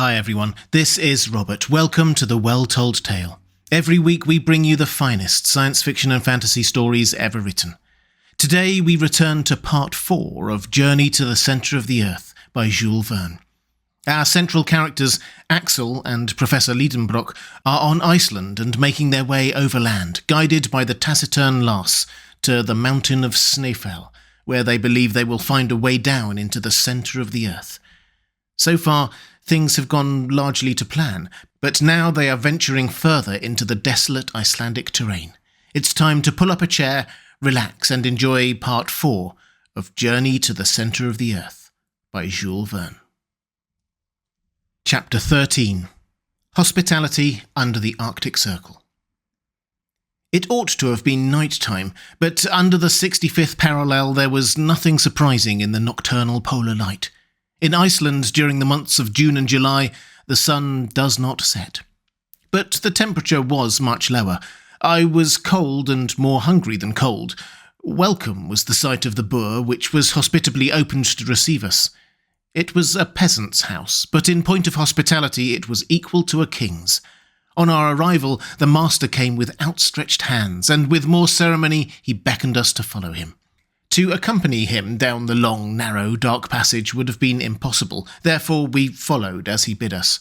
Hi everyone, this is Robert. Welcome to The Well-Told Tale. Every week we bring you the finest science fiction and fantasy stories ever written. Today we return to part 4 of Journey to the Centre of the Earth by Jules Verne. Our central characters, Axel and Professor Lidenbrock, are on Iceland and making their way overland, guided by the taciturn Lars, to the mountain of Snæfell, where they believe they will find a way down into the centre of the Earth. So far, things have gone largely to plan, but now they are venturing further into the desolate Icelandic terrain. It's time to pull up a chair, relax and enjoy part 4 of Journey to the Centre of the Earth by Jules Verne. Chapter 13. Hospitality under the Arctic Circle. It ought to have been night time, but under the 65th parallel there was nothing surprising in the nocturnal polar light. In Iceland, during the months of June and July, the sun does not set. But the temperature was much lower. I was cold and more hungry than cold. Welcome was the sight of the boor, which was hospitably opened to receive us. It was a peasant's house, but in point of hospitality it was equal to a king's. On our arrival, the master came with outstretched hands, and with more ceremony he beckoned us to follow him. To accompany him down the long, narrow, dark passage would have been impossible, therefore we followed as he bid us.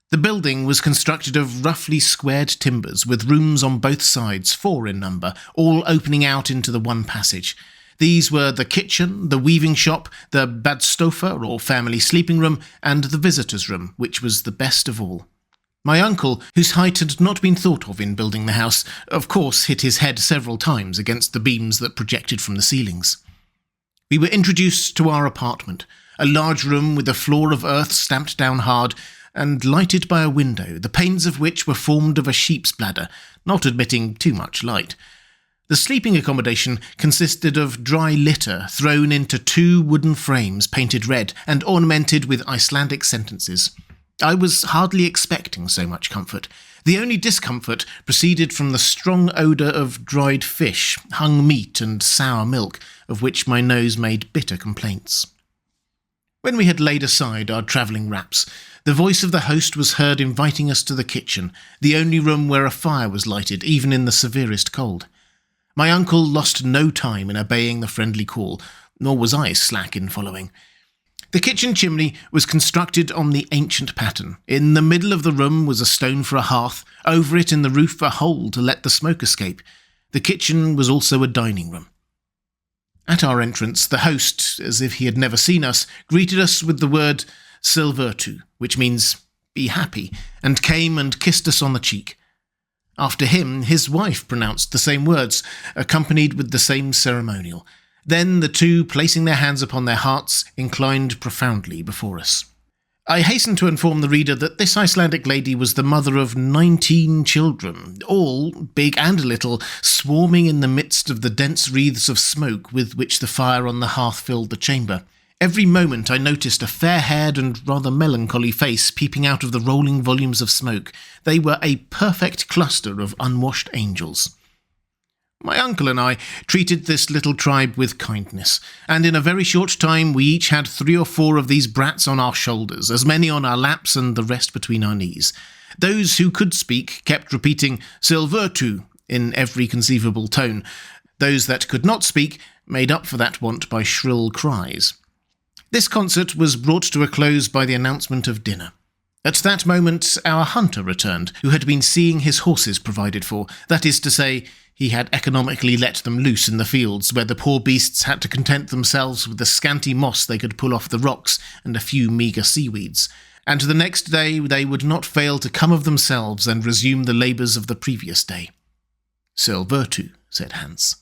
The building was constructed of roughly squared timbers, with rooms on both sides, 4 in number, all opening out into the one passage. These were the kitchen, the weaving shop, the badstofa, or family sleeping room, and the visitors' room, which was the best of all. My uncle, whose height had not been thought of in building the house, of course hit his head several times against the beams that projected from the ceilings. We were introduced to our apartment, a large room with a floor of earth stamped down hard, and lighted by a window, the panes of which were formed of a sheep's bladder, not admitting too much light. The sleeping accommodation consisted of dry litter thrown into 2 wooden frames painted red and ornamented with Icelandic sentences. I was hardly expecting so much comfort. The only discomfort proceeded from the strong odour of dried fish, hung meat and sour milk, of which my nose made bitter complaints. When we had laid aside our travelling wraps, the voice of the host was heard inviting us to the kitchen, the only room where a fire was lighted, even in the severest cold. My uncle lost no time in obeying the friendly call, nor was I slack in following. The kitchen chimney was constructed on the ancient pattern. In the middle of the room was a stone for a hearth, over it in the roof a hole to let the smoke escape. The kitchen was also a dining room. At our entrance, the host, as if he had never seen us, greeted us with the word "Silvertu," which means "be happy," and came and kissed us on the cheek. After him, his wife pronounced the same words, accompanied with the same ceremonial. Then the two, placing their hands upon their hearts, inclined profoundly before us. I hasten to inform the reader that this Icelandic lady was the mother of 19 children, all, big and little, swarming in the midst of the dense wreaths of smoke with which the fire on the hearth filled the chamber. Every moment I noticed a fair-haired and rather melancholy face peeping out of the rolling volumes of smoke. They were a perfect cluster of unwashed angels. My uncle and I treated this little tribe with kindness, and in a very short time we each had 3 or 4 of these brats on our shoulders, as many on our laps and the rest between our knees. Those who could speak kept repeating "Silvertu" in every conceivable tone. Those that could not speak made up for that want by shrill cries. This concert was brought to a close by the announcement of dinner. At that moment our hunter returned, who had been seeing his horses provided for, that is to say, he had economically let them loose in the fields, where the poor beasts had to content themselves with the scanty moss they could pull off the rocks and a few meagre seaweeds, and the next day they would not fail to come of themselves and resume the labours of the previous day. "Silvertu," said Hans.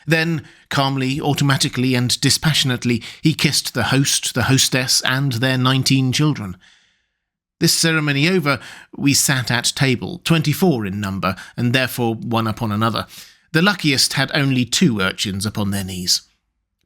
Then, calmly, automatically and dispassionately, he kissed the host, the hostess, and their 19 children. This ceremony over, we sat at table, 24 in number, and therefore one upon another. The luckiest had only 2 urchins upon their knees.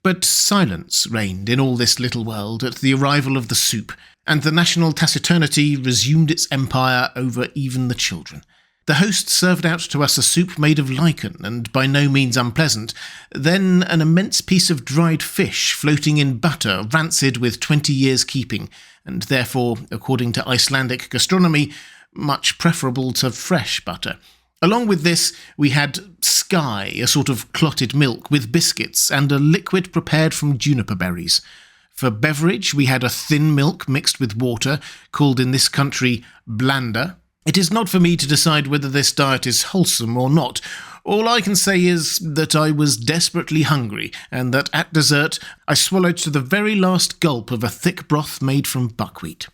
But silence reigned in all this little world at the arrival of the soup, and the national taciturnity resumed its empire over even the children. The host served out to us a soup made of lichen and by no means unpleasant, then an immense piece of dried fish floating in butter rancid with 20 years keeping, and therefore, according to Icelandic gastronomy, much preferable to fresh butter. Along with this, we had sky, a sort of clotted milk, with biscuits and a liquid prepared from juniper berries. For beverage, we had a thin milk mixed with water, called in this country blanda. It is not for me to decide whether this diet is wholesome or not. All I can say is that I was desperately hungry, and that at dessert I swallowed to the very last gulp of a thick broth made from buckwheat.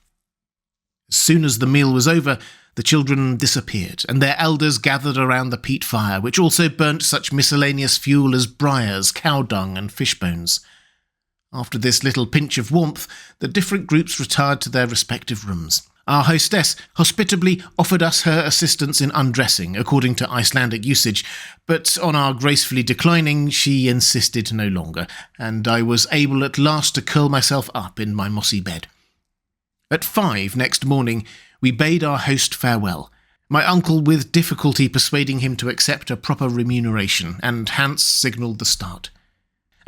As soon as the meal was over, the children disappeared, and their elders gathered around the peat fire, which also burnt such miscellaneous fuel as briars, cow dung, and fish bones. After this little pinch of warmth, the different groups retired to their respective rooms. Our hostess hospitably offered us her assistance in undressing, according to Icelandic usage, but on our gracefully declining, she insisted no longer, and I was able at last to curl myself up in my mossy bed. At 5 next morning, we bade our host farewell, my uncle with difficulty persuading him to accept a proper remuneration, and Hans signalled the start.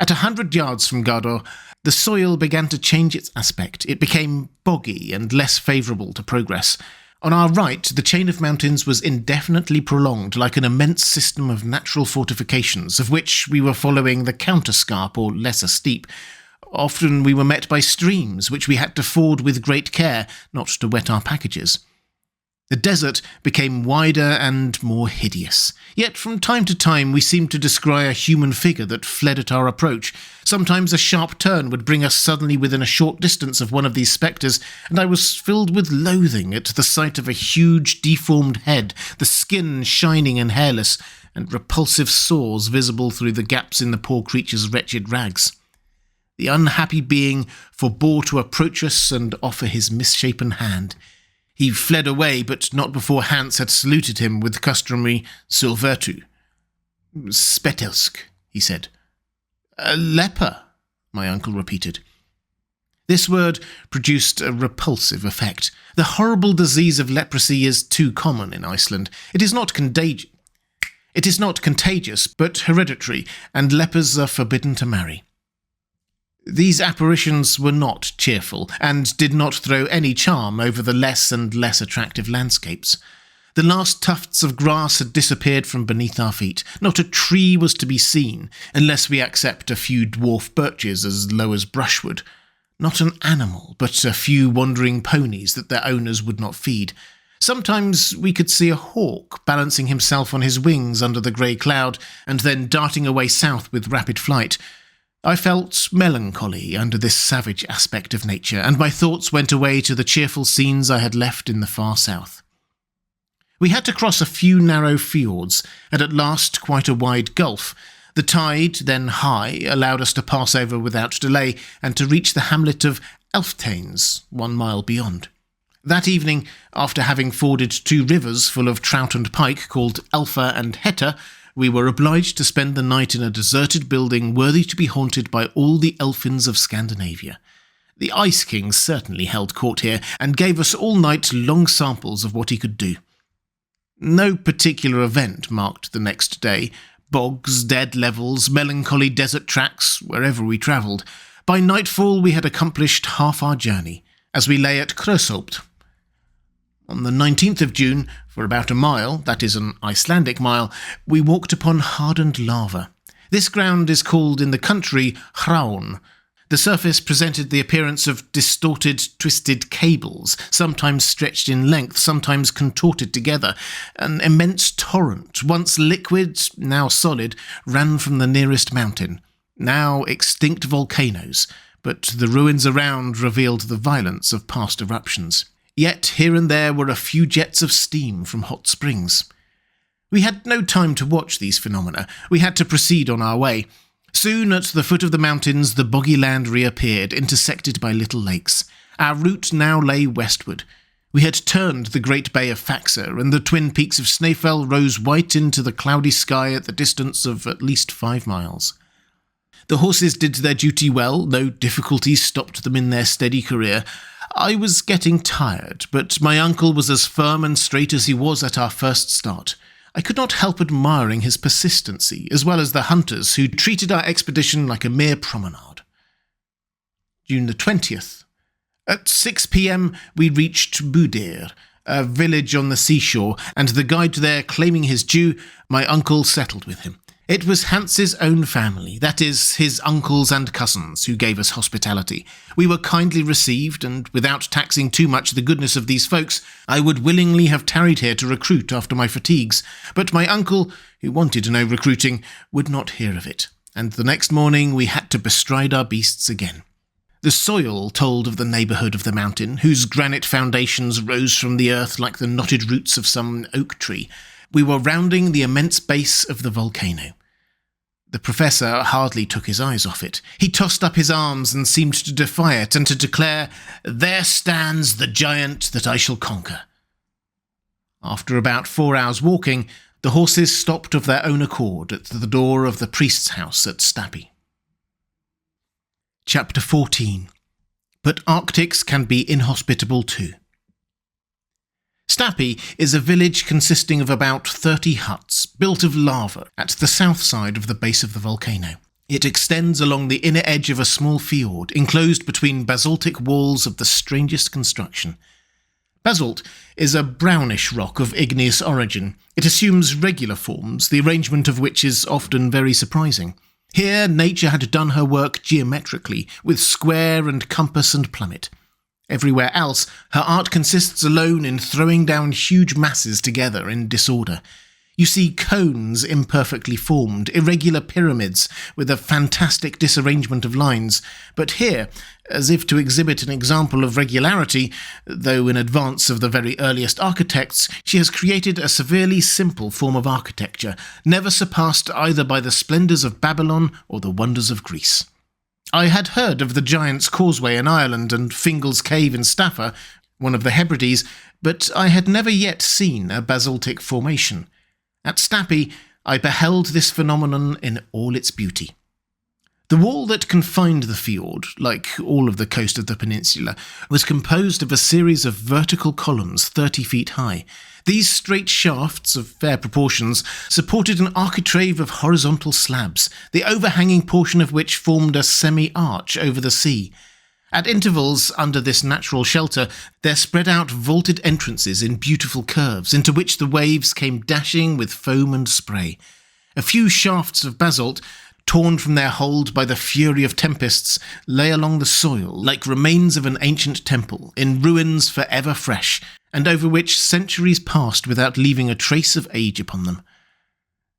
At 100 yards from Gardor, the soil began to change its aspect. It became boggy and less favourable to progress. On our right, the chain of mountains was indefinitely prolonged like an immense system of natural fortifications, of which we were following the counterscarp or lesser steep. Often we were met by streams, which we had to ford with great care, not to wet our packages. The desert became wider and more hideous. Yet from time to time we seemed to descry a human figure that fled at our approach. Sometimes a sharp turn would bring us suddenly within a short distance of one of these spectres, and I was filled with loathing at the sight of a huge deformed head, the skin shining and hairless, and repulsive sores visible through the gaps in the poor creature's wretched rags. The unhappy being forbore to approach us and offer his misshapen hand. He fled away, but not before Hans had saluted him with the customary Sylvertu. "Spetelsk," he said. "A leper," my uncle repeated. This word produced a repulsive effect. The horrible disease of leprosy is too common in Iceland. It is not contagious, but hereditary, and lepers are forbidden to marry. These apparitions were not cheerful, and did not throw any charm over the less and less attractive landscapes. The last tufts of grass had disappeared from beneath our feet. Not a tree was to be seen, unless we accept a few dwarf birches as low as brushwood. Not an animal, but a few wandering ponies that their owners would not feed. Sometimes we could see a hawk balancing himself on his wings under the grey cloud, and then darting away south with rapid flight. I felt melancholy under this savage aspect of nature, and my thoughts went away to the cheerful scenes I had left in the far south. We had to cross a few narrow fjords, and at last quite a wide gulf. The tide, then high, allowed us to pass over without delay, and to reach the hamlet of Elftanes, 1 mile beyond. That evening, after having forded 2 rivers full of trout and pike called Elfa and Hetta, we were obliged to spend the night in a deserted building worthy to be haunted by all the elfins of Scandinavia. The Ice King certainly held court here, and gave us all night long samples of what he could do. No particular event marked the next day. Bogs, dead levels, melancholy desert tracks, wherever we travelled. By nightfall we had accomplished half our journey, as we lay at Krösopt. On the 19th of June, for about a mile, that is an Icelandic mile, we walked upon hardened lava. This ground is called in the country Hraun. The surface presented the appearance of distorted, twisted cables, sometimes stretched in length, sometimes contorted together. An immense torrent, once liquid, now solid, ran from the nearest mountain. Now extinct volcanoes, but the ruins around revealed the violence of past eruptions. Yet here and there were a few jets of steam from hot springs. We had no time to watch these phenomena. We had to proceed on our way. Soon at the foot of the mountains the boggy land reappeared, intersected by little lakes. Our route now lay westward. We had turned the great bay of Faxa, and the twin peaks of Snæfell rose white into the cloudy sky at the distance of at least 5 miles. The horses did their duty well, no difficulties stopped them in their steady career. I was getting tired, but my uncle was as firm and straight as he was at our first start. I could not help admiring his persistency, as well as the hunters who treated our expedition like a mere promenade. June the 20th. At 6 p.m. we reached Boudir, a village on the seashore, and the guide there claiming his due, my uncle settled with him. It was Hans's own family, that is, his uncles and cousins, who gave us hospitality. We were kindly received, and without taxing too much the goodness of these folks, I would willingly have tarried here to recruit after my fatigues, but my uncle, who wanted no recruiting, would not hear of it, and the next morning we had to bestride our beasts again. The soil told of the neighbourhood of the mountain, whose granite foundations rose from the earth like the knotted roots of some oak tree. We were rounding the immense base of the volcano. The professor hardly took his eyes off it. He tossed up his arms and seemed to defy it and to declare, "There stands the giant that I shall conquer." After about 4 hours walking, the horses stopped of their own accord at the door of the priest's house at Stappy. Chapter 14. But Arctics can be inhospitable too. Stappy is a village consisting of about 30 huts, built of lava, at the south side of the base of the volcano. It extends along the inner edge of a small fjord, enclosed between basaltic walls of the strangest construction. Basalt is a brownish rock of igneous origin. It assumes regular forms, the arrangement of which is often very surprising. Here nature had done her work geometrically, with square and compass and plummet. Everywhere else, her art consists alone in throwing down huge masses together in disorder. You see cones imperfectly formed, irregular pyramids with a fantastic disarrangement of lines, but here, as if to exhibit an example of regularity, though in advance of the very earliest architects, she has created a severely simple form of architecture, never surpassed either by the splendours of Babylon or the wonders of Greece. I had heard of the Giant's Causeway in Ireland and Fingal's Cave in Staffa, one of the Hebrides, but I had never yet seen a basaltic formation. At Stappy, I beheld this phenomenon in all its beauty. The wall that confined the fjord, like all of the coast of the peninsula, was composed of a series of vertical columns 30 feet high. These straight shafts of fair proportions supported an architrave of horizontal slabs, the overhanging portion of which formed a semi-arch over the sea. At intervals under this natural shelter, there spread out vaulted entrances in beautiful curves, into which the waves came dashing with foam and spray. A few shafts of basalt, torn from their hold by the fury of tempests, lay along the soil like remains of an ancient temple, in ruins forever fresh, and over which centuries passed without leaving a trace of age upon them.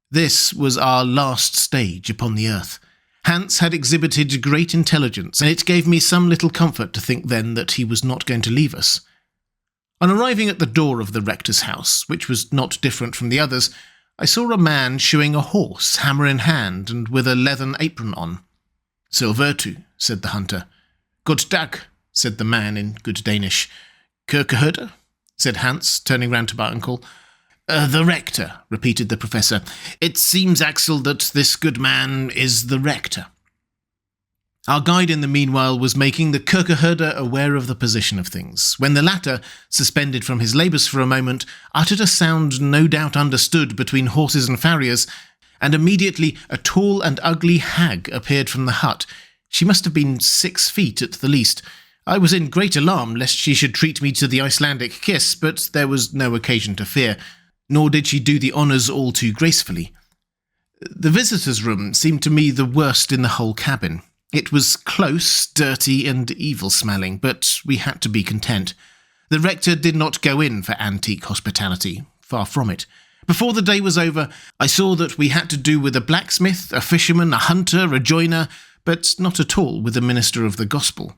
This was our last stage upon the earth. Hans had exhibited great intelligence, and it gave me some little comfort to think then that he was not going to leave us. On arriving at the door of the rector's house, which was not different from the others, I saw a man shoeing a horse, hammer in hand, and with a leathern apron on. "Silvertu," said the hunter. "God dag," said the man in good Danish. "Kirkeherde?" said Hans, turning round to my uncle. "The rector," repeated the professor. "It seems, Axel, that this good man is the rector." Our guide in the meanwhile was making the Kirkeherde aware of the position of things, when the latter, suspended from his labours for a moment, uttered a sound no doubt understood between horses and farriers, and immediately a tall and ugly hag appeared from the hut. She must have been 6 feet at the least. I was in great alarm lest she should treat me to the Icelandic kiss, but there was no occasion to fear, nor did she do the honours all too gracefully. The visitors' room seemed to me the worst in the whole cabin. It was close, dirty, and evil-smelling, but we had to be content. The rector did not go in for antique hospitality, far from it. Before the day was over, I saw that we had to do with a blacksmith, a fisherman, a hunter, a joiner, but not at all with a minister of the gospel.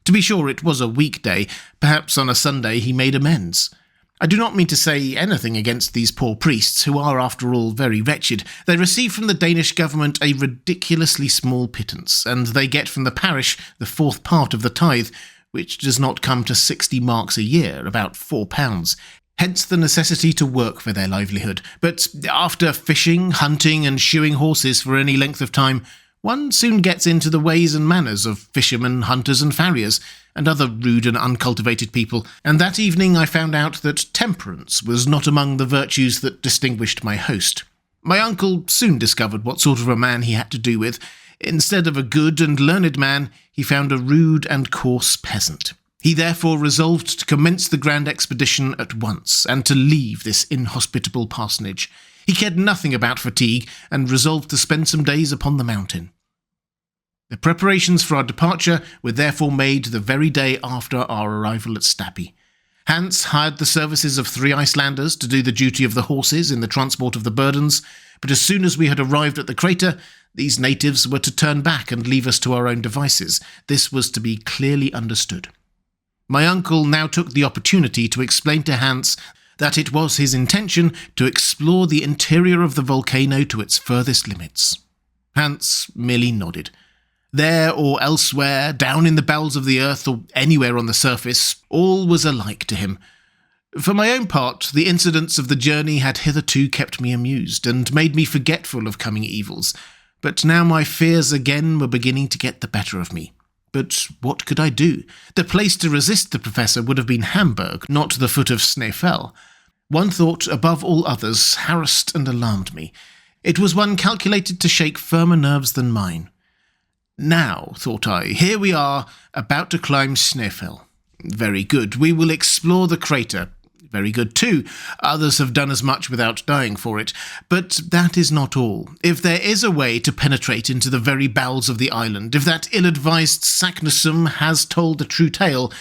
To be sure, it was a weekday. Perhaps on a Sunday he made amends. I do not mean to say anything against these poor priests, who are, after all, very wretched. They receive from the Danish government a ridiculously small pittance, and they get from the parish the 4th part of the tithe, which does not come to 60 marks a year, about £4. Hence the necessity to work for their livelihood. But after fishing, hunting, and shoeing horses for any length of time, One soon gets into the ways and manners of fishermen, hunters and farriers, and other rude and uncultivated people, and that evening I found out that temperance was not among the virtues that distinguished my host. My uncle soon discovered what sort of a man he had to do with. Instead of a good and learned man, he found a rude and coarse peasant. He therefore resolved to commence the grand expedition at once, and to leave this inhospitable parsonage. He cared nothing about fatigue, and resolved to spend some days upon the mountain. The preparations for our departure were therefore made the very day after our arrival at Stappy. Hans hired the services of 3 Icelanders to do the duty of the horses in the transport of the burdens, but as soon as we had arrived at the crater, these natives were to turn back and leave us to our own devices. This was to be clearly understood. My uncle now took the opportunity to explain to Hans that it was his intention to explore the interior of the volcano to its furthest limits. Hans merely nodded. There or elsewhere, down in the bowels of the earth or anywhere on the surface, all was alike to him. For my own part, the incidents of the journey had hitherto kept me amused, and made me forgetful of coming evils, but now my fears again were beginning to get the better of me. But what could I do? The place to resist the professor would have been Hamburg, not the foot of Snæfell. One thought, above all others, harassed and alarmed me. It was one calculated to shake firmer nerves than mine. Now, thought I, here we are, about to climb Snæfell. Very good, we will explore the crater. Very good too, others have done as much without dying for it. But that is not all. If there is a way to penetrate into the very bowels of the island, if that ill-advised Saknussemm has told a true tale,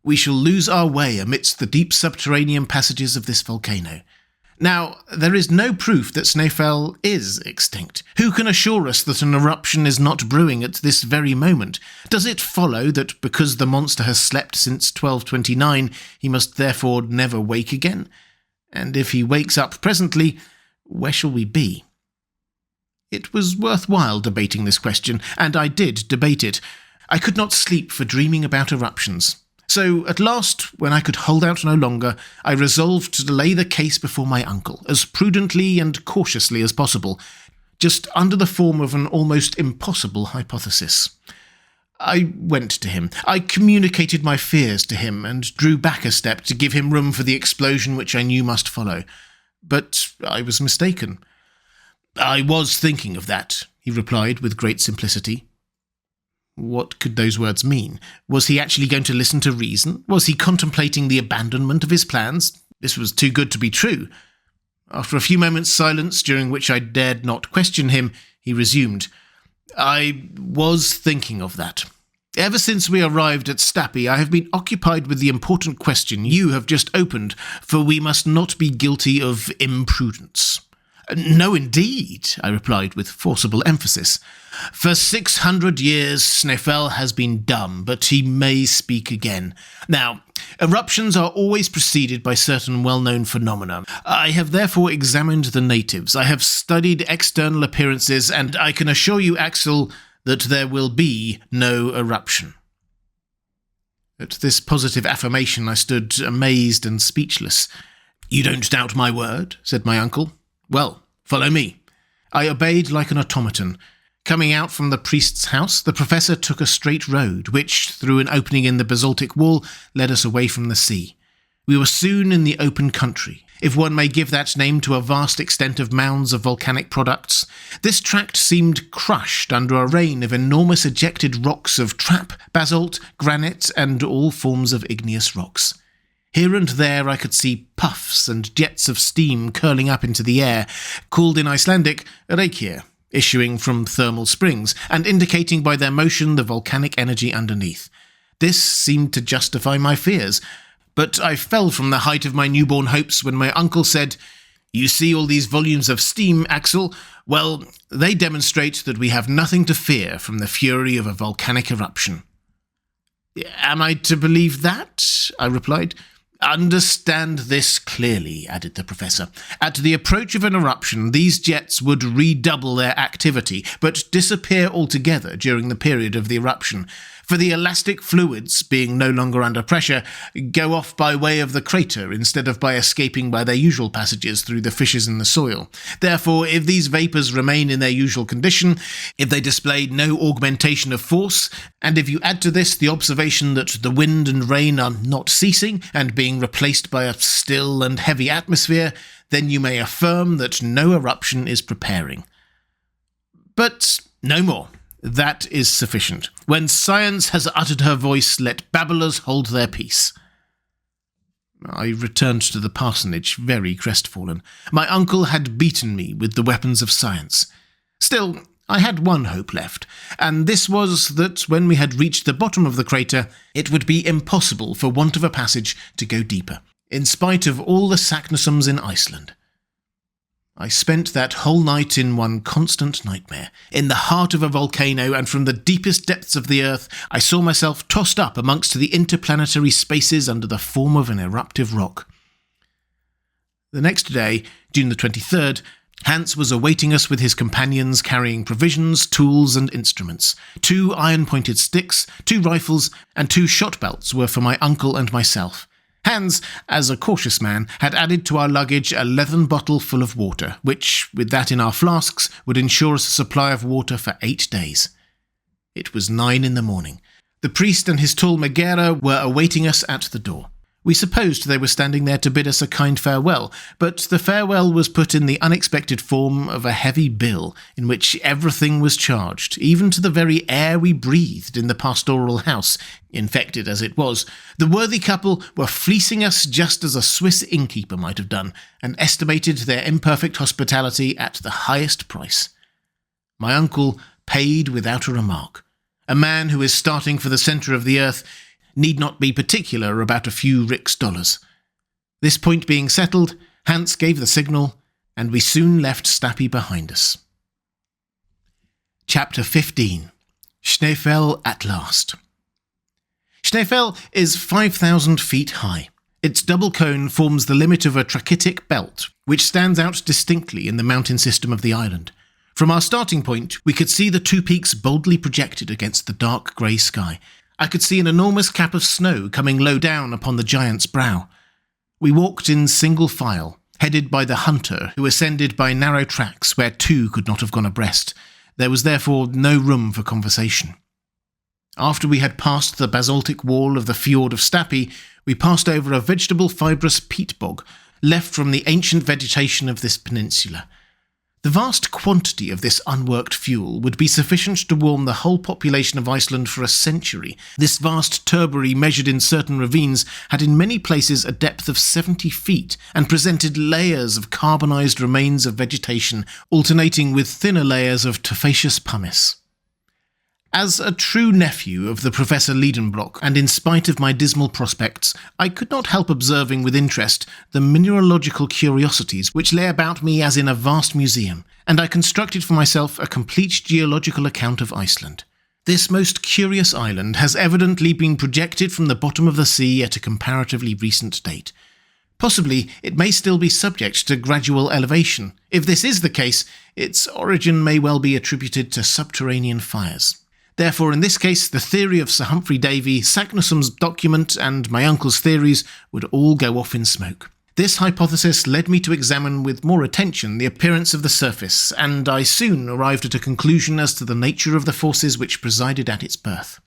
we shall lose our way amidst the deep subterranean passages of this volcano. Now, there is no proof that Snæfell is extinct. Who can assure us that an eruption is not brewing at this very moment? Does it follow that because the monster has slept since 1229, he must therefore never wake again? And if he wakes up presently, where shall we be? It was worthwhile debating this question, and I did debate it. I could not sleep for dreaming about eruptions. So, at last, when I could hold out no longer, I resolved to lay the case before my uncle, as prudently and cautiously as possible, just under the form of an almost impossible hypothesis. I went to him. I communicated my fears to him, and drew back a step to give him room for the explosion which I knew must follow. But I was mistaken. "I was thinking of that," he replied with great simplicity. What could those words mean? Was he actually going to listen to reason? Was he contemplating the abandonment of his plans? This was too good to be true. After a few moments' silence, during which I dared not question him, he resumed. "I was thinking of that. Ever since we arrived at Stappy, I have been occupied with the important question you have just opened, for we must not be guilty of imprudence." "No, indeed," I replied with forcible emphasis. "For 600 years Snæfell has been dumb, but he may speak again. Now, eruptions are always preceded by certain well-known phenomena. I have therefore examined the natives. I have studied external appearances, and I can assure you, Axel, that there will be no eruption." At this positive affirmation I stood amazed and speechless. "You don't doubt my word?" said my uncle. "Well, follow me." I obeyed like an automaton. Coming out from the priest's house, the professor took a straight road, which, through an opening in the basaltic wall, led us away from the sea. We were soon in the open country, if one may give that name to a vast extent of mounds of volcanic products. This tract seemed crushed under a rain of enormous ejected rocks of trap, basalt, granite, and all forms of igneous rocks. Here and there I could see puffs and jets of steam curling up into the air, called in Icelandic reykir, issuing from thermal springs, and indicating by their motion the volcanic energy underneath. This seemed to justify my fears, but I fell from the height of my newborn hopes when my uncle said, "You see all these volumes of steam, Axel? Well, they demonstrate that we have nothing to fear from the fury of a volcanic eruption." "Am I to believe that?" I replied. "Understand this clearly," added the professor. "At the approach of an eruption, these jets would redouble their activity, but disappear altogether during the period of the eruption. for the elastic fluids, being no longer under pressure, go off by way of the crater instead of by escaping by their usual passages through the fissures in the soil. Therefore, if these vapours remain in their usual condition, if they display no augmentation of force, and if you add to this the observation that the wind and rain are not ceasing and being replaced by a still and heavy atmosphere, then you may affirm that no eruption is preparing. But no more. That is sufficient. When science has uttered her voice, let babblers hold their peace. I returned to the parsonage, very crestfallen. My uncle had beaten me with the weapons of science. Still, I had one hope left, and this was that when we had reached the bottom of the crater, it would be impossible for want of a passage to go deeper, in spite of all the Saknussums in Iceland. I spent that whole night in one constant nightmare. In the heart of a volcano, and from the deepest depths of the earth, I saw myself tossed up amongst the interplanetary spaces under the form of an eruptive rock. The next day, June the 23rd, Hans was awaiting us with his companions carrying provisions, tools and instruments. 2 iron-pointed sticks, 2 rifles, and 2 shot belts were for my uncle and myself. Hans, as a cautious man, had added to our luggage a leathern bottle full of water, which, with that in our flasks, would ensure us a supply of water for 8 days. It was 9 in the morning. The priest and his tall Megera were awaiting us at the door. We supposed they were standing there to bid us a kind farewell, but the farewell was put in the unexpected form of a heavy bill, in which everything was charged, even to the very air we breathed in the pastoral house, infected as it was. The worthy couple were fleecing us just as a Swiss innkeeper might have done, and estimated their imperfect hospitality at the highest price. My uncle paid without a remark. A man who is starting for the centre of the earth need not be particular about a few rix dollars. This point being settled, Hans gave the signal, and we soon left Stappy behind us. Chapter 15. Snæfell at last. Snæfell is 5,000 feet high. Its double cone forms the limit of a trachytic belt, which stands out distinctly in the mountain system of the island. From our starting point, we could see the 2 peaks boldly projected against the dark grey sky. I could see an enormous cap of snow coming low down upon the giant's brow. We walked in single file, headed by the hunter, who ascended by narrow tracks where 2 could not have gone abreast. There was therefore no room for conversation. After we had passed the basaltic wall of the fjord of Stappy, we passed over a vegetable fibrous peat bog, left from the ancient vegetation of this peninsula. The vast quantity of this unworked fuel would be sufficient to warm the whole population of Iceland for a century. This vast turbary, measured in certain ravines, had in many places a depth of 70 feet, and presented layers of carbonized remains of vegetation, alternating with thinner layers of tufaceous pumice. As a true nephew of the Professor Lidenbrock, and in spite of my dismal prospects, I could not help observing with interest the mineralogical curiosities which lay about me as in a vast museum, and I constructed for myself a complete geological account of Iceland. This most curious island has evidently been projected from the bottom of the sea at a comparatively recent date. Possibly it may still be subject to gradual elevation. If this is the case, its origin may well be attributed to subterranean fires. Therefore, in this case, the theory of Sir Humphrey Davy, Saknussum's document, and my uncle's theories would all go off in smoke. This hypothesis led me to examine with more attention the appearance of the surface, and I soon arrived at a conclusion as to the nature of the forces which presided at its birth.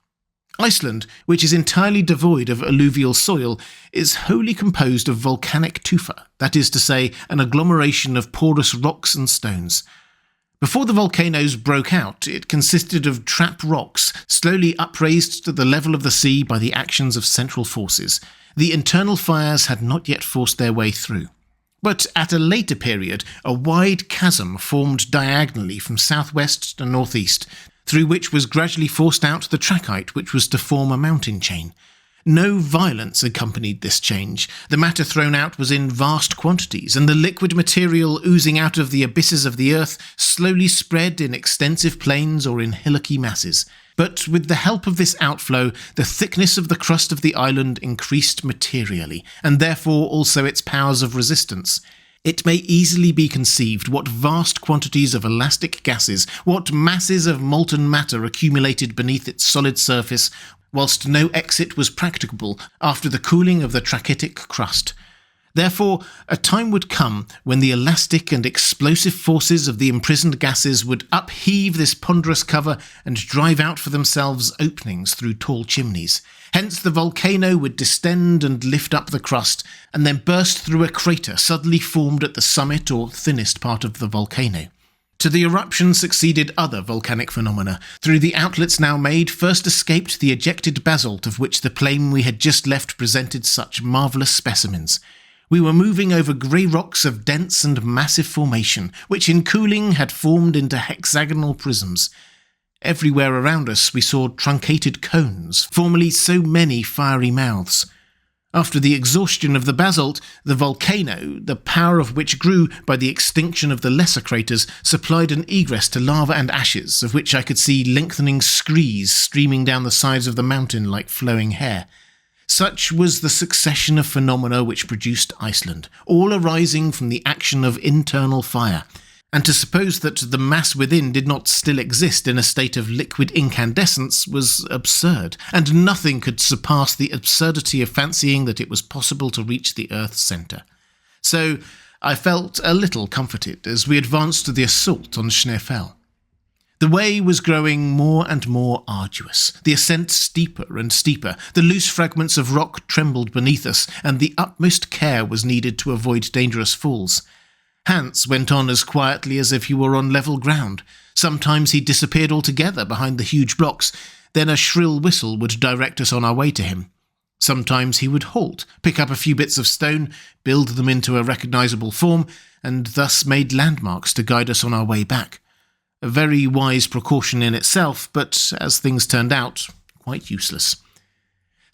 Iceland, which is entirely devoid of alluvial soil, is wholly composed of volcanic tufa, that is to say, an agglomeration of porous rocks and stones. Before the volcanoes broke out, it consisted of trap rocks, slowly upraised to the level of the sea by the actions of central forces. The internal fires had not yet forced their way through. But at a later period, a wide chasm formed diagonally from southwest to northeast, through which was gradually forced out the trachyte which was to form a mountain chain. No violence accompanied this change. The matter thrown out was in vast quantities, and the liquid material oozing out of the abysses of the earth slowly spread in extensive plains or in hillocky masses. But with the help of this outflow, the thickness of the crust of the island increased materially, and therefore also its powers of resistance. It may easily be conceived what vast quantities of elastic gases, what masses of molten matter accumulated beneath its solid surface, whilst no exit was practicable after the cooling of the trachytic crust. Therefore, a time would come when the elastic and explosive forces of the imprisoned gases would upheave this ponderous cover and drive out for themselves openings through tall chimneys. Hence the volcano would distend and lift up the crust, and then burst through a crater suddenly formed at the summit or thinnest part of the volcano. To the eruption succeeded other volcanic phenomena. Through the outlets now made, first escaped the ejected basalt of which the plain we had just left presented such marvellous specimens. We were moving over grey rocks of dense and massive formation, which in cooling had formed into hexagonal prisms. Everywhere around us we saw truncated cones, formerly so many fiery mouths. After the exhaustion of the basalt, the volcano, the power of which grew by the extinction of the lesser craters, supplied an egress to lava and ashes, of which I could see lengthening screes streaming down the sides of the mountain like flowing hair. Such was the succession of phenomena which produced Iceland, all arising from the action of internal fire. And to suppose that the mass within did not still exist in a state of liquid incandescence was absurd, and nothing could surpass the absurdity of fancying that it was possible to reach the earth's centre. So I felt a little comforted as we advanced to the assault on Snæfell. The way was growing more and more arduous, the ascent steeper and steeper, the loose fragments of rock trembled beneath us, and the utmost care was needed to avoid dangerous falls. Hans went on as quietly as if he were on level ground. Sometimes he disappeared altogether behind the huge blocks, then a shrill whistle would direct us on our way to him. Sometimes he would halt, pick up a few bits of stone, build them into a recognisable form, and thus made landmarks to guide us on our way back. A very wise precaution in itself, but, as things turned out, quite useless.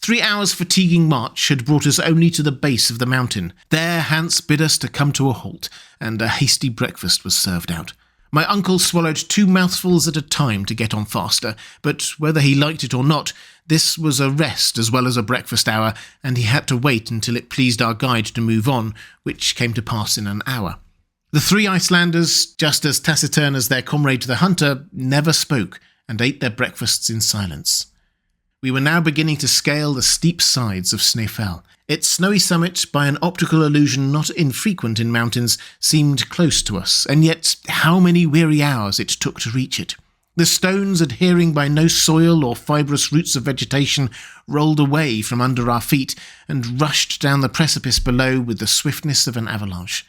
3 hours' fatiguing march had brought us only to the base of the mountain. There Hans bid us to come to a halt, and a hasty breakfast was served out. My uncle swallowed 2 mouthfuls at a time to get on faster, but whether he liked it or not, this was a rest as well as a breakfast hour, and he had to wait until it pleased our guide to move on, which came to pass in an hour. The 3 Icelanders, just as taciturn as their comrade the hunter, never spoke, and ate their breakfasts in silence. We were now beginning to scale the steep sides of Snæfell. Its snowy summit, by an optical illusion not infrequent in mountains, seemed close to us, and yet how many weary hours it took to reach it. The stones, adhering by no soil or fibrous roots of vegetation, rolled away from under our feet and rushed down the precipice below with the swiftness of an avalanche.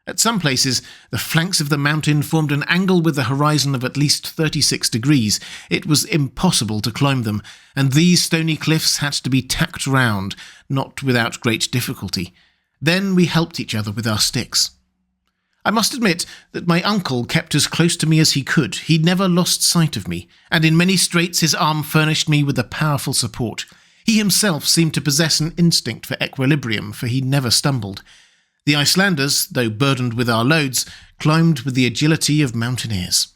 At some places, the flanks of the mountain formed an angle with the horizon of at least 36 degrees. It was impossible to climb them, and these stony cliffs had to be tacked round, not without great difficulty. Then we helped each other with our sticks. I must admit that my uncle kept as close to me as he could. He never lost sight of me, and in many straits his arm furnished me with a powerful support. He himself seemed to possess an instinct for equilibrium, for he never stumbled. The Icelanders, though burdened with our loads, climbed with the agility of mountaineers.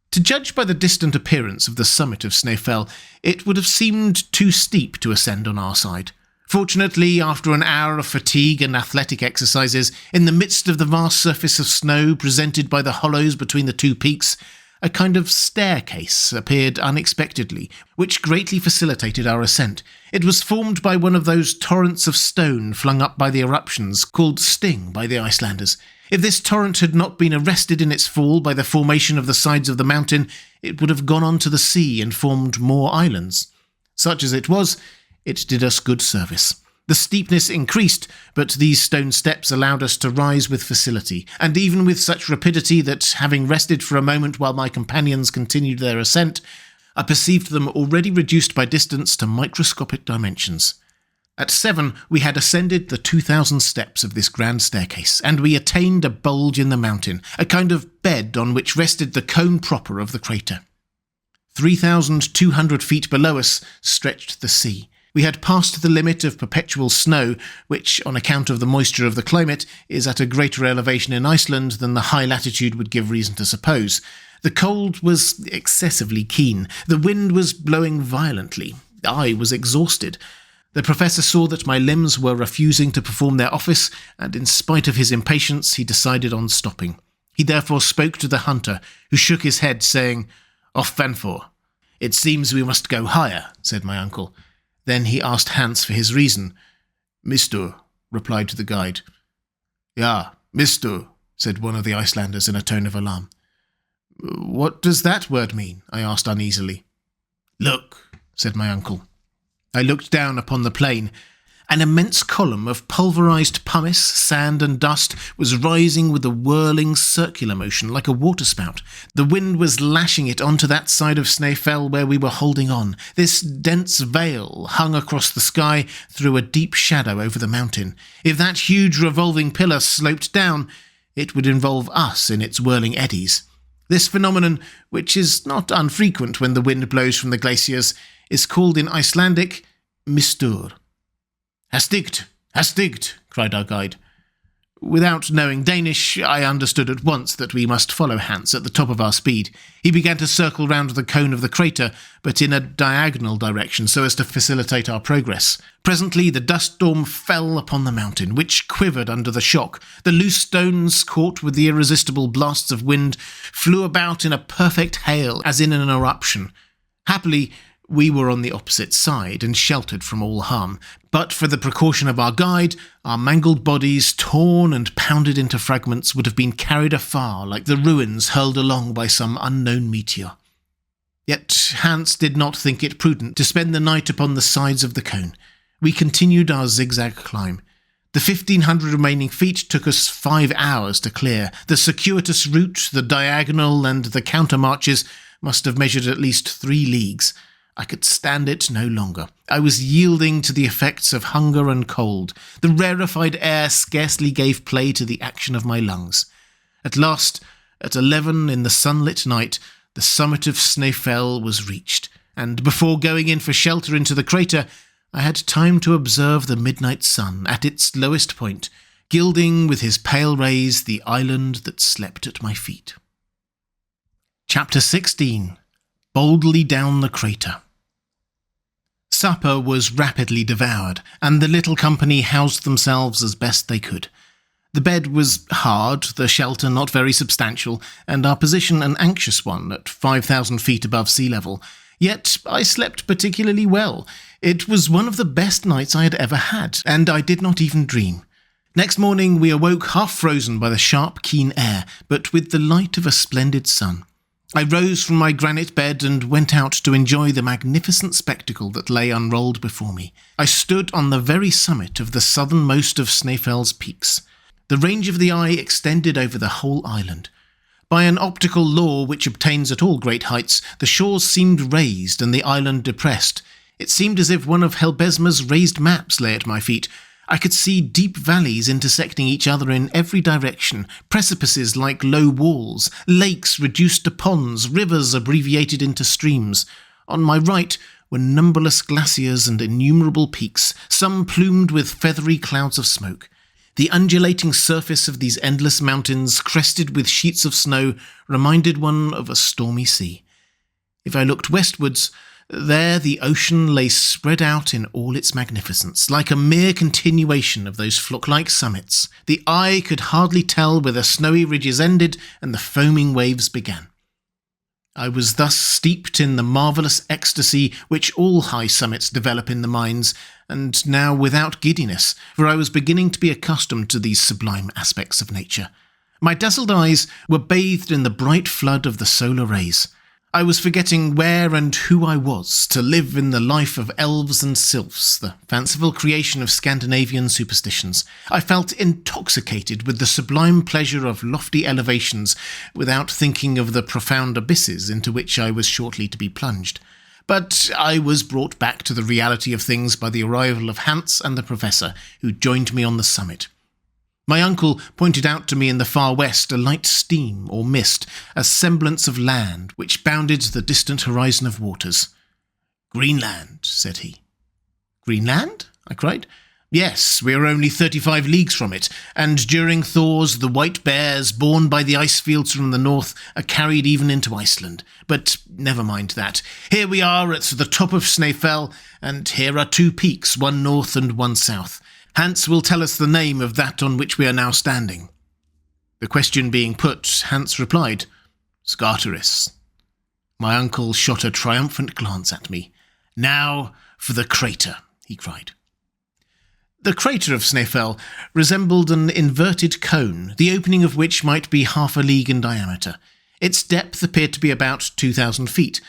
To judge by the distant appearance of the summit of Snæfell, it would have seemed too steep to ascend on our side. Fortunately, after an hour of fatigue and athletic exercises, in the midst of the vast surface of snow presented by the hollows between the 2 peaks, a kind of staircase appeared unexpectedly, which greatly facilitated our ascent. It was formed by one of those torrents of stone flung up by the eruptions, called Sting by the Icelanders. If this torrent had not been arrested in its fall by the formation of the sides of the mountain, it would have gone on to the sea and formed more islands. Such as it was, it did us good service. The steepness increased, but these stone steps allowed us to rise with facility, and even with such rapidity that, having rested for a moment while my companions continued their ascent, I perceived them already reduced by distance to microscopic dimensions. At 7, we had ascended the 2,000 steps of this grand staircase, and we attained a bulge in the mountain, a kind of bed on which rested the cone proper of the crater. 3,200 feet below us stretched the sea. We had passed the limit of perpetual snow, which, on account of the moisture of the climate, is at a greater elevation in Iceland than the high latitude would give reason to suppose. The cold was excessively keen. The wind was blowing violently. I was exhausted. The professor saw that my limbs were refusing to perform their office, and in spite of his impatience, he decided on stopping. He therefore spoke to the hunter, who shook his head, saying, "Off Fanfor." "It seems we must go higher," said my uncle. Then he asked Hans for his reason. "Mister," replied the guide. "Ja, mister," said one of the Icelanders in a tone of alarm. "What does that word mean?" I asked uneasily. "Look," said my uncle. I looked down upon the plain. An immense column of pulverized pumice, sand and dust was rising with a whirling circular motion like a waterspout. The wind was lashing it onto that side of Snæfell where we were holding on. This dense veil hung across the sky, threw a deep shadow over the mountain. If that huge revolving pillar sloped down, it would involve us in its whirling eddies. This phenomenon, which is not unfrequent when the wind blows from the glaciers, is called in Icelandic mistur. "Hastigt! Hastigt!" cried our guide. Without knowing Danish, I understood at once that we must follow Hans at the top of our speed. He began to circle round the cone of the crater, but in a diagonal direction so as to facilitate our progress. Presently the dust storm fell upon the mountain, which quivered under the shock. The loose stones, caught with the irresistible blasts of wind, flew about in a perfect hail, as in an eruption. Happily, we were on the opposite side and sheltered from all harm. But for the precaution of our guide, our mangled bodies, torn and pounded into fragments, would have been carried afar like the ruins hurled along by some unknown meteor. Yet Hans did not think it prudent to spend the night upon the sides of the cone. We continued our zigzag climb. The 1,500 remaining feet took us 5 hours to clear. The circuitous route, the diagonal and the counter-marches must have measured at least 3 leagues. I could stand it no longer. I was yielding to the effects of hunger and cold. The rarefied air scarcely gave play to the action of my lungs. At last, at 11 in the sunlit night, the summit of Snæfell was reached, and before going in for shelter into the crater, I had time to observe the midnight sun at its lowest point, gilding with his pale rays the island that slept at my feet. Chapter 16. Boldly Down the Crater. Supper was rapidly devoured, and the little company housed themselves as best they could. The bed was hard, the shelter not very substantial, and our position an anxious one at 5,000 feet above sea level. Yet I slept particularly well. It was one of the best nights I had ever had, and I did not even dream. Next morning we awoke half frozen by the sharp, keen air, but with the light of a splendid sun. I rose from my granite bed and went out to enjoy the magnificent spectacle that lay unrolled before me. I stood on the very summit of the southernmost of Snæfell's peaks. The range of the eye extended over the whole island. By an optical law which obtains at all great heights, the shores seemed raised and the island depressed. It seemed as if one of Helbesma's raised maps lay at my feet. I could see deep valleys intersecting each other in every direction, precipices like low walls, lakes reduced to ponds, rivers abbreviated into streams. On my right were numberless glaciers and innumerable peaks, some plumed with feathery clouds of smoke. The undulating surface of these endless mountains, crested with sheets of snow, reminded one of a stormy sea. If I looked westwards, there the ocean lay spread out in all its magnificence, like a mere continuation of those flock-like summits. The eye could hardly tell where the snowy ridges ended and the foaming waves began. I was thus steeped in the marvellous ecstasy which all high summits develop in the minds, and now without giddiness, for I was beginning to be accustomed to these sublime aspects of nature. My dazzled eyes were bathed in the bright flood of the solar rays. I was forgetting where and who I was, to live in the life of elves and sylphs, the fanciful creation of Scandinavian superstitions. I felt intoxicated with the sublime pleasure of lofty elevations, without thinking of the profound abysses into which I was shortly to be plunged. But I was brought back to the reality of things by the arrival of Hans and the Professor, who joined me on the summit. My uncle pointed out to me in the far west a light steam or mist, a semblance of land which bounded the distant horizon of waters. "Greenland," said he. "Greenland?" I cried. Yes, we are only 35 leagues from it, and during thaws the white bears borne by the ice fields from the north are carried even into Iceland. But never mind that. Here we are at the top of Snæfell, and here are two peaks, one north and one south. Hans will tell us the name of that on which we are now standing. The question being put, Hans replied, Scartaris. My uncle shot a triumphant glance at me. Now for the crater, he cried. The crater of Snæfell resembled an inverted cone, the opening of which might be half a league in diameter. Its depth appeared to be about 2,000 feet.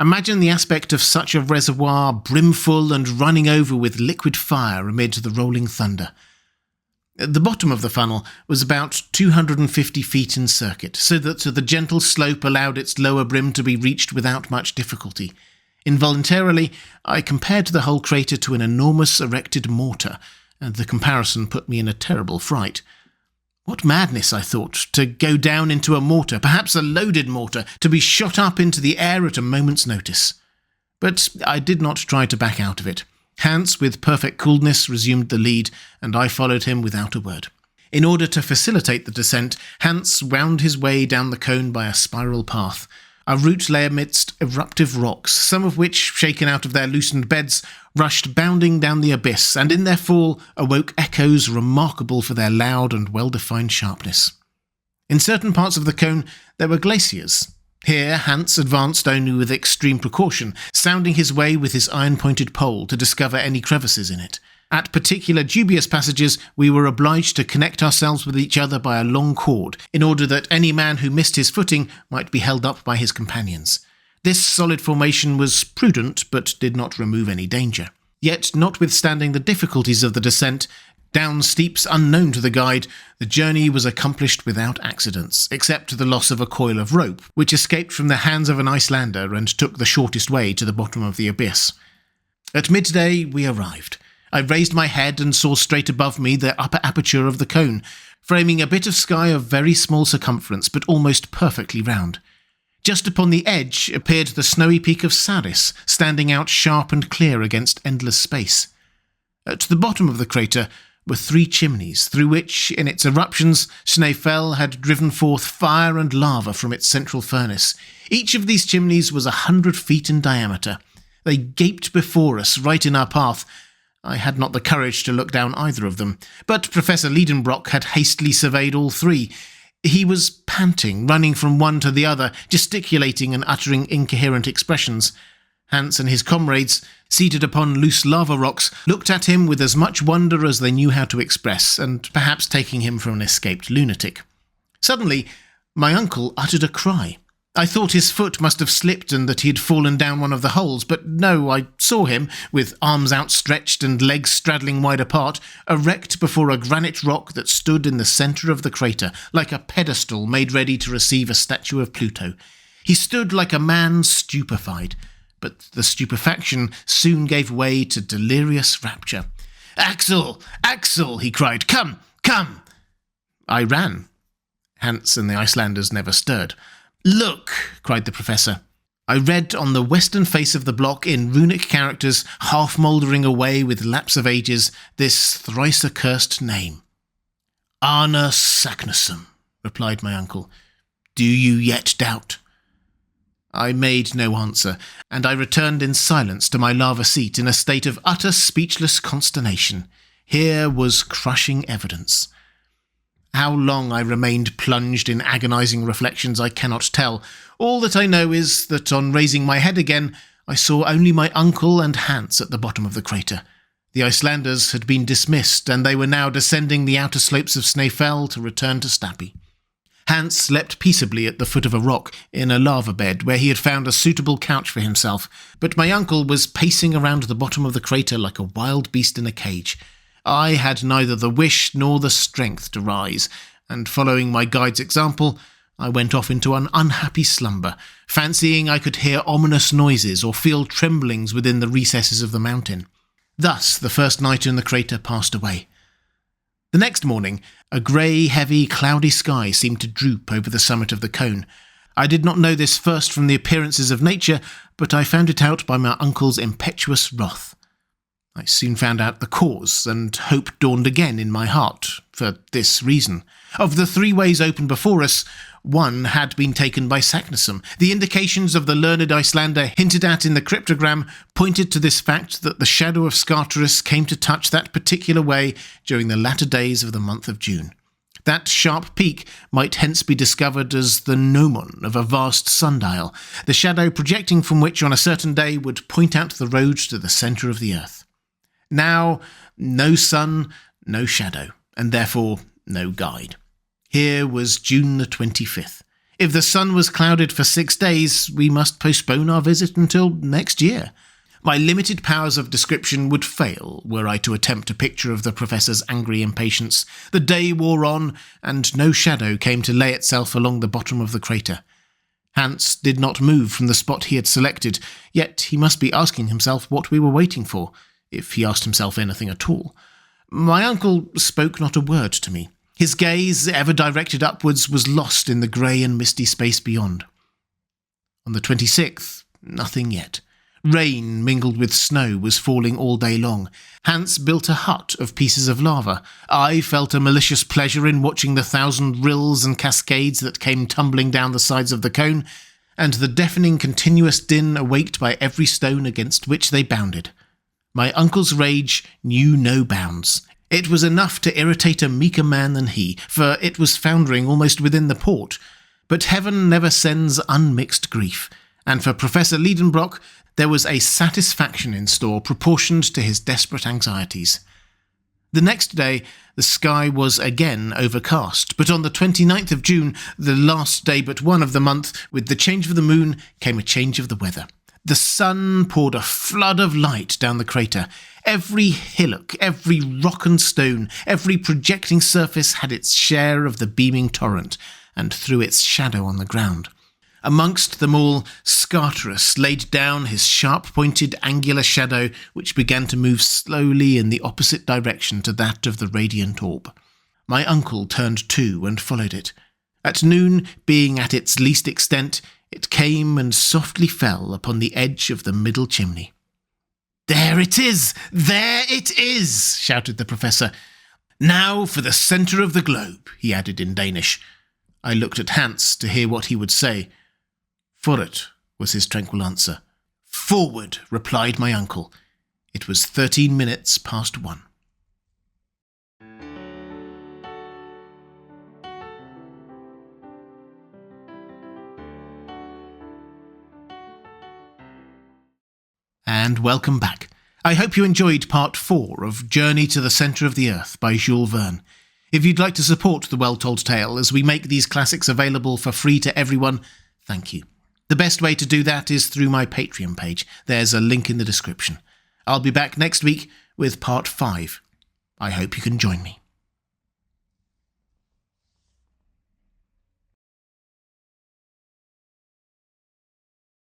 Imagine the aspect of such a reservoir, brimful and running over with liquid fire amid the rolling thunder. The bottom of the funnel was about 250 feet in circuit, so that the gentle slope allowed its lower brim to be reached without much difficulty. Involuntarily, I compared the whole crater to an enormous erected mortar, and the comparison put me in a terrible fright. What madness, I thought, to go down into a mortar, perhaps a loaded mortar, to be shot up into the air at a moment's notice. But I did not try to back out of it. Hans, with perfect coolness, resumed the lead, and I followed him without a word. In order to facilitate the descent, Hans wound his way down the cone by a spiral path. Our route lay amidst eruptive rocks, some of which, shaken out of their loosened beds, rushed bounding down the abyss, and in their fall awoke echoes remarkable for their loud and well-defined sharpness. In certain parts of the cone there were glaciers. Here Hans advanced only with extreme precaution, sounding his way with his iron-pointed pole to discover any crevices in it. At particular dubious passages we were obliged to connect ourselves with each other by a long cord, in order that any man who missed his footing might be held up by his companions. This solid formation was prudent, but did not remove any danger. Yet, notwithstanding the difficulties of the descent, down steeps unknown to the guide, the journey was accomplished without accidents, except the loss of a coil of rope, which escaped from the hands of an Icelander and took the shortest way to the bottom of the abyss. At midday we arrived. I raised my head and saw straight above me the upper aperture of the cone, framing a bit of sky of very small circumference but almost perfectly round. Just upon the edge appeared the snowy peak of Saris, standing out sharp and clear against endless space. At the bottom of the crater were 3 chimneys, through which, in its eruptions, Snæfell had driven forth fire and lava from its central furnace. Each of these chimneys was 100 feet in diameter. They gaped before us, right in our path. I had not the courage to look down either of them, but Professor Lidenbrock had hastily surveyed all 3. He was panting, running from one to the other, gesticulating and uttering incoherent expressions. Hans and his comrades, seated upon loose lava rocks, looked at him with as much wonder as they knew how to express, and perhaps taking him for an escaped lunatic. Suddenly, my uncle uttered a cry. I thought his foot must have slipped and that he had fallen down one of the holes, but no, I saw him, with arms outstretched and legs straddling wide apart, erect before a granite rock that stood in the centre of the crater, like a pedestal made ready to receive a statue of Pluto. He stood like a man stupefied, but the stupefaction soon gave way to delirious rapture. "Axel! Axel!" he cried. "Come! Come!" I ran. Hans and the Icelanders never stirred. "Look!" cried the professor. I read on the western face of the block in runic characters, half mouldering away with lapse of ages, this thrice accursed name. "Arna Saknussemm," replied my uncle. "Do you yet doubt?" I made no answer, and I returned in silence to my lava seat in a state of utter speechless consternation. Here was crushing evidence. How long I remained plunged in agonizing reflections I cannot tell. All that I know is that on raising my head again, I saw only my uncle and Hans at the bottom of the crater. The Icelanders had been dismissed, and they were now descending the outer slopes of Snæfell to return to Stappy. Hans slept peaceably at the foot of a rock in a lava bed where he had found a suitable couch for himself, but my uncle was pacing around the bottom of the crater like a wild beast in a cage. I had neither the wish nor the strength to rise, and following my guide's example, I went off into an unhappy slumber, fancying I could hear ominous noises or feel tremblings within the recesses of the mountain. Thus the first night in the crater passed away. The next morning, a grey, heavy, cloudy sky seemed to droop over the summit of the cone. I did not know this first from the appearances of nature, but I found it out by my uncle's impetuous wrath. I soon found out the cause, and hope dawned again in my heart, for this reason. Of the 3 ways open before us, one had been taken by Saknussemm. The indications of the learned Icelander hinted at in the cryptogram pointed to this fact that the shadow of Scartaris came to touch that particular way during the latter days of the month of June. That sharp peak might hence be discovered as the gnomon of a vast sundial, the shadow projecting from which on a certain day would point out the road to the centre of the earth. Now, no sun, no shadow, and therefore no guide. Here was June the 25th. If the sun was clouded for 6 days, we must postpone our visit until next year. My limited powers of description would fail were I to attempt a picture of the Professor's angry impatience. The day wore on, and no shadow came to lay itself along the bottom of the crater. Hans did not move from the spot he had selected, yet he must be asking himself what we were waiting for, if he asked himself anything at all. My uncle spoke not a word to me. His gaze, ever directed upwards, was lost in the grey and misty space beyond. On the 26th, nothing yet. Rain mingled with snow was falling all day long. Hans built a hut of pieces of lava. I felt a malicious pleasure in watching the 1,000 rills and cascades that came tumbling down the sides of the cone, and the deafening continuous din awaked by every stone against which they bounded. My uncle's rage knew no bounds. It was enough to irritate a meeker man than he, for it was foundering almost within the port. But heaven never sends unmixed grief, and for Professor Lidenbrock there was a satisfaction in store proportioned to his desperate anxieties. The next day the sky was again overcast, but on the 29th of June, the last day but one of the month, with the change of the moon came a change of the weather. The sun poured a flood of light down the crater. Every hillock, every rock and stone, every projecting surface had its share of the beaming torrent, and threw its shadow on the ground. Amongst them all, Scartaris laid down his sharp-pointed angular shadow, which began to move slowly in the opposite direction to that of the radiant orb. My uncle turned too and followed it. At noon, being at its least extent, it came and softly fell upon the edge of the middle chimney. "There it is! There it is!" shouted the Professor. "Now for the centre of the globe," he added in Danish. I looked at Hans to hear what he would say. "Forward," was his tranquil answer. "Forward," replied my uncle. It was 13 minutes past 1. And welcome back. I hope you enjoyed part 4 of Journey to the Centre of the Earth by Jules Verne. If you'd like to support The Well-Told Tale as we make these classics available for free to everyone, thank you. The best way to do that is through my Patreon page. There's a link in the description. I'll be back next week with part 5. I hope you can join me.